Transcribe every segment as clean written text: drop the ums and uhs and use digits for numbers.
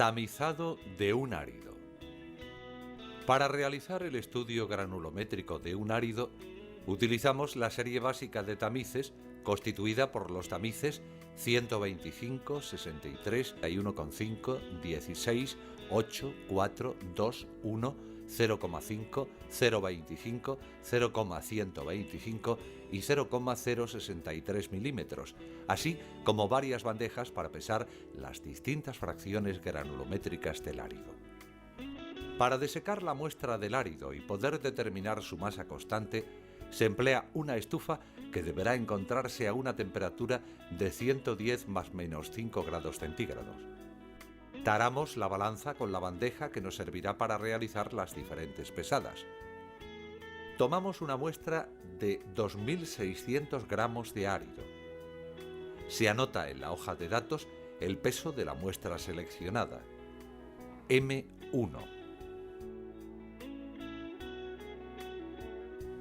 Tamizado de un árido. Para realizar el estudio granulométrico de un árido, utilizamos la serie básica de tamices constituida por los tamices 125, 63, 1,5, 16, 8, 4, 2, 1, 0,5, 0,25, 0,125 y 0,063 milímetros, así como varias bandejas para pesar las distintas fracciones granulométricas del árido. Para desecar la muestra del árido y poder determinar su masa constante, se emplea una estufa que deberá encontrarse a una temperatura de 110 más menos 5 grados centígrados. Taramos la balanza con la bandeja que nos servirá para realizar las diferentes pesadas. Tomamos una muestra de 2.600 gramos de árido. Se anota en la hoja de datos el peso de la muestra seleccionada, M1.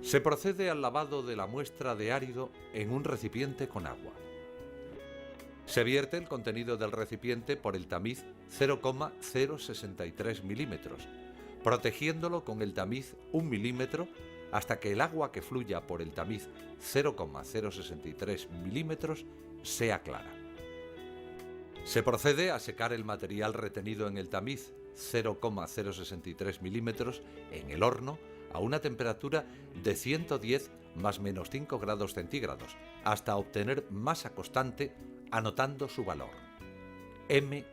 Se procede al lavado de la muestra de árido en un recipiente con agua. Se vierte el contenido del recipiente por el tamiz 0,063 milímetros, protegiéndolo con el tamiz 1 milímetro hasta que el agua que fluya por el tamiz 0,063 milímetros sea clara. Se procede a secar el material retenido en el tamiz 0,063 milímetros en el horno a una temperatura de 110 más menos 5 grados centígrados hasta obtener masa constante, anotando su valor, M2.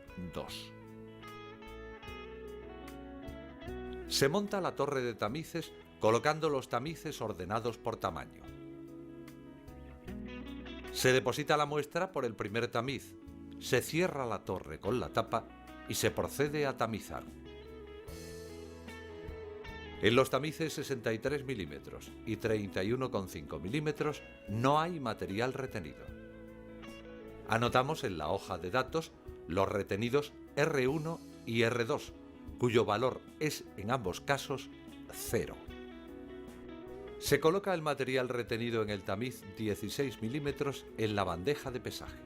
Se monta la torre de tamices colocando los tamices ordenados por tamaño. Se deposita la muestra por el primer tamiz, se cierra la torre con la tapa y se procede a tamizar. En los tamices 63 milímetros y 31,5 milímetros no hay material retenido. Anotamos en la hoja de datos los retenidos R1 y R2, cuyo valor es en ambos casos 0. Se coloca el material retenido en el tamiz 16 milímetros en la bandeja de pesaje.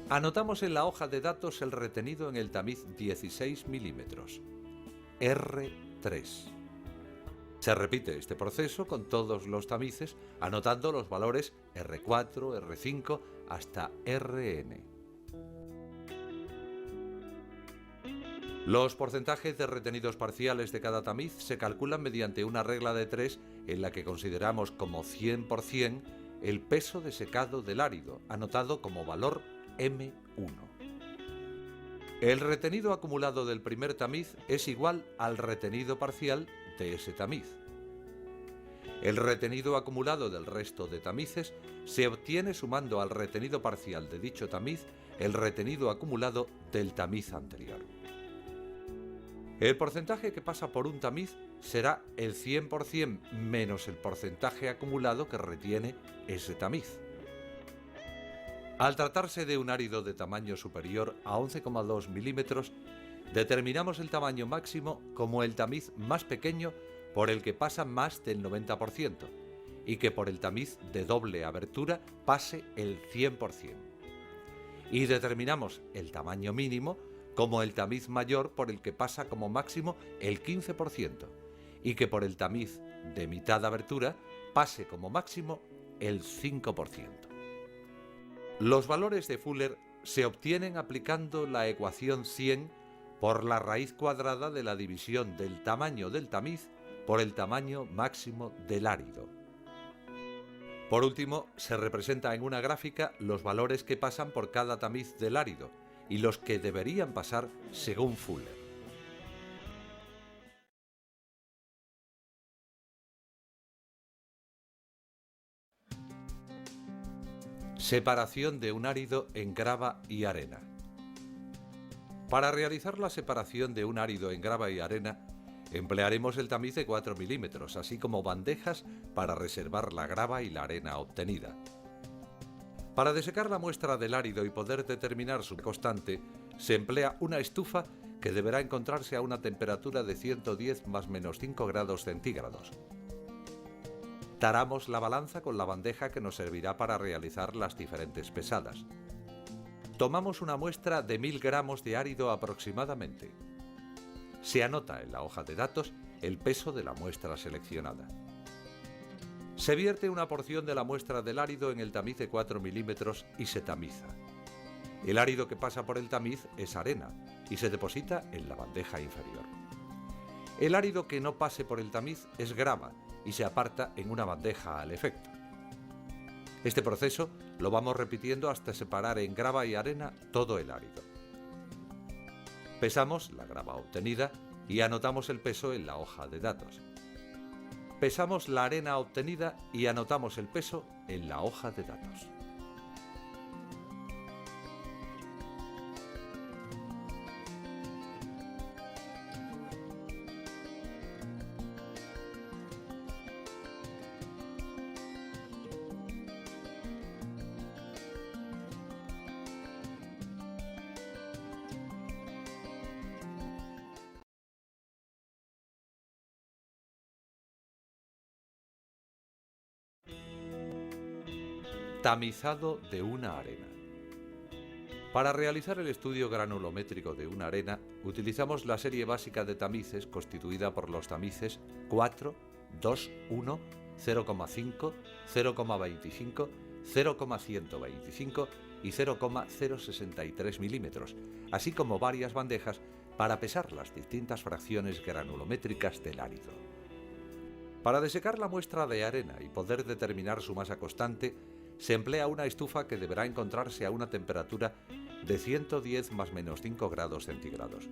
Anotamos en la hoja de datos el retenido en el tamiz 16 milímetros, R3. Se repite este proceso con todos los tamices, anotando los valores R4, R5 hasta Rn. Los porcentajes de retenidos parciales de cada tamiz se calculan mediante una regla de 3 en la que consideramos como 100% el peso de secado del árido, anotado como valor M1. El retenido acumulado del primer tamiz es igual al retenido parcial de ese tamiz. El retenido acumulado del resto de tamices se obtiene sumando al retenido parcial de dicho tamiz el retenido acumulado del tamiz anterior. El porcentaje que pasa por un tamiz será el 100% menos el porcentaje acumulado que retiene ese tamiz. Al tratarse de un árido de tamaño superior a 11,2 milímetros, determinamos el tamaño máximo como el tamiz más pequeño por el que pasa más del 90% y que por el tamiz de doble abertura pase el 100%. Y determinamos el tamaño mínimo como el tamiz mayor por el que pasa como máximo el 15% y que por el tamiz de mitad abertura pase como máximo el 5%. Los valores de Fuller se obtienen aplicando la ecuación 100 por la raíz cuadrada de la división del tamaño del tamiz por el tamaño máximo del árido. Por último, se representa en una gráfica los valores que pasan por cada tamiz del árido y los que deberían pasar según Fuller. Separación de un árido en grava y arena. Para realizar la separación de un árido en grava y arena, emplearemos el tamiz de 4 milímetros, así como bandejas para reservar la grava y la arena obtenida. Para desecar la muestra del árido y poder determinar su constante, se emplea una estufa que deberá encontrarse a una temperatura de 110 más menos 5 grados centígrados. Taramos la balanza con la bandeja que nos servirá para realizar las diferentes pesadas. Tomamos una muestra de 1000 gramos de árido aproximadamente. Se anota en la hoja de datos el peso de la muestra seleccionada. Se vierte una porción de la muestra del árido en el tamiz de 4 milímetros y se tamiza. El árido que pasa por el tamiz es arena y se deposita en la bandeja inferior. El árido que no pase por el tamiz es grava y se aparta en una bandeja al efecto. Este proceso lo vamos repitiendo hasta separar en grava y arena todo el árido. Pesamos la grava obtenida y anotamos el peso en la hoja de datos. Pesamos la arena obtenida y anotamos el peso en la hoja de datos. Tamizado de una arena. Para realizar el estudio granulométrico de una arena, utilizamos la serie básica de tamices constituida por los tamices 4, 2, 1, 0,5, 0,25, 0,125 y 0,063 milímetros, así como varias bandejas para pesar las distintas fracciones granulométricas del árido. Para desecar la muestra de arena y poder determinar su masa constante, se emplea una estufa que deberá encontrarse a una temperatura de 110 más menos 5 grados centígrados.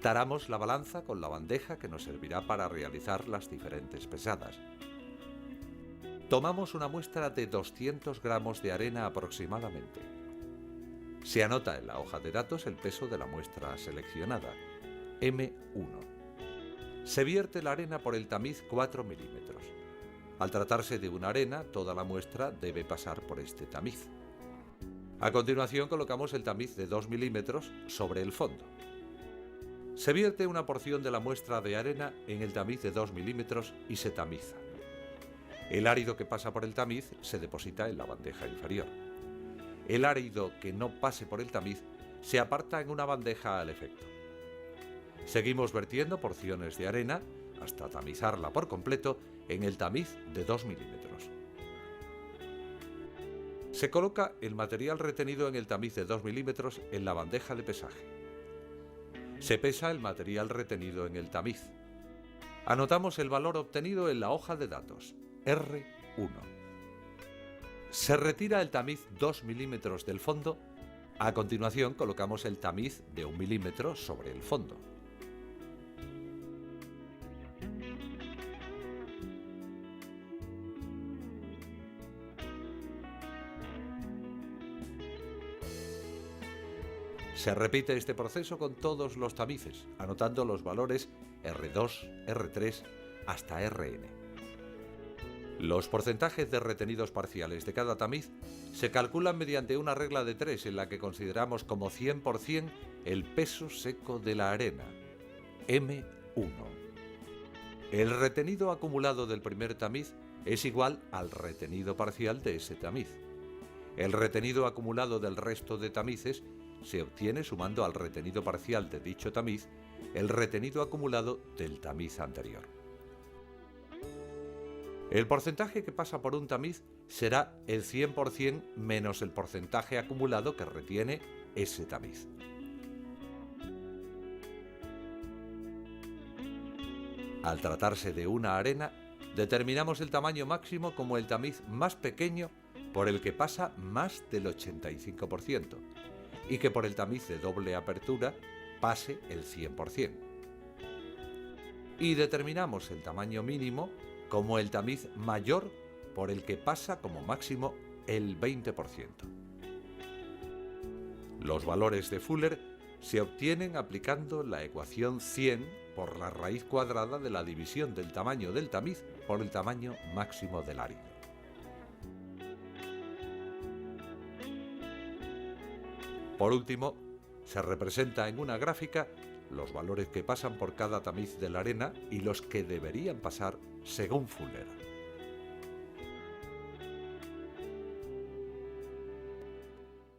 Taramos la balanza con la bandeja que nos servirá para realizar las diferentes pesadas. Tomamos una muestra de 200 gramos de arena aproximadamente. Se anota en la hoja de datos el peso de la muestra seleccionada, M1. Se vierte la arena por el tamiz 4 milímetros. Al tratarse de una arena, toda la muestra debe pasar por este tamiz. A continuación colocamos el tamiz de 2 milímetros sobre el fondo. Se vierte una porción de la muestra de arena en el tamiz de 2 milímetros y se tamiza. El árido que pasa por el tamiz se deposita en la bandeja inferior. El árido que no pase por el tamiz se aparta en una bandeja al efecto. Seguimos vertiendo porciones de arena hasta tamizarla por completo en el tamiz de 2 milímetros. Se coloca el material retenido en el tamiz de 2 milímetros en la bandeja de pesaje. Se pesa el material retenido en el tamiz. Anotamos el valor obtenido en la hoja de datos, R1. Se retira el tamiz 2 milímetros del fondo. A continuación colocamos el tamiz de 1 milímetro sobre el fondo. Se repite este proceso con todos los tamices, anotando los valores R2, R3 hasta Rn. Los porcentajes de retenidos parciales de cada tamiz se calculan mediante una regla de 3 en la que consideramos como 100% el peso seco de la arena, M1. El retenido acumulado del primer tamiz es igual al retenido parcial de ese tamiz. El retenido acumulado del resto de tamices se obtiene sumando al retenido parcial de dicho tamiz el retenido acumulado del tamiz anterior. El porcentaje que pasa por un tamiz será el 100% menos el porcentaje acumulado que retiene ese tamiz. Al tratarse de una arena, determinamos el tamaño máximo como el tamiz más pequeño por el que pasa más del 85%. Y que por el tamiz de doble apertura pase el 100%. Y determinamos el tamaño mínimo como el tamiz mayor por el que pasa como máximo el 20%. Los valores de Fuller se obtienen aplicando la ecuación 100 por la raíz cuadrada de la división del tamaño del tamiz por el tamaño máximo del árido. Por último, se representa en una gráfica los valores que pasan por cada tamiz de la arena y los que deberían pasar según Fuller.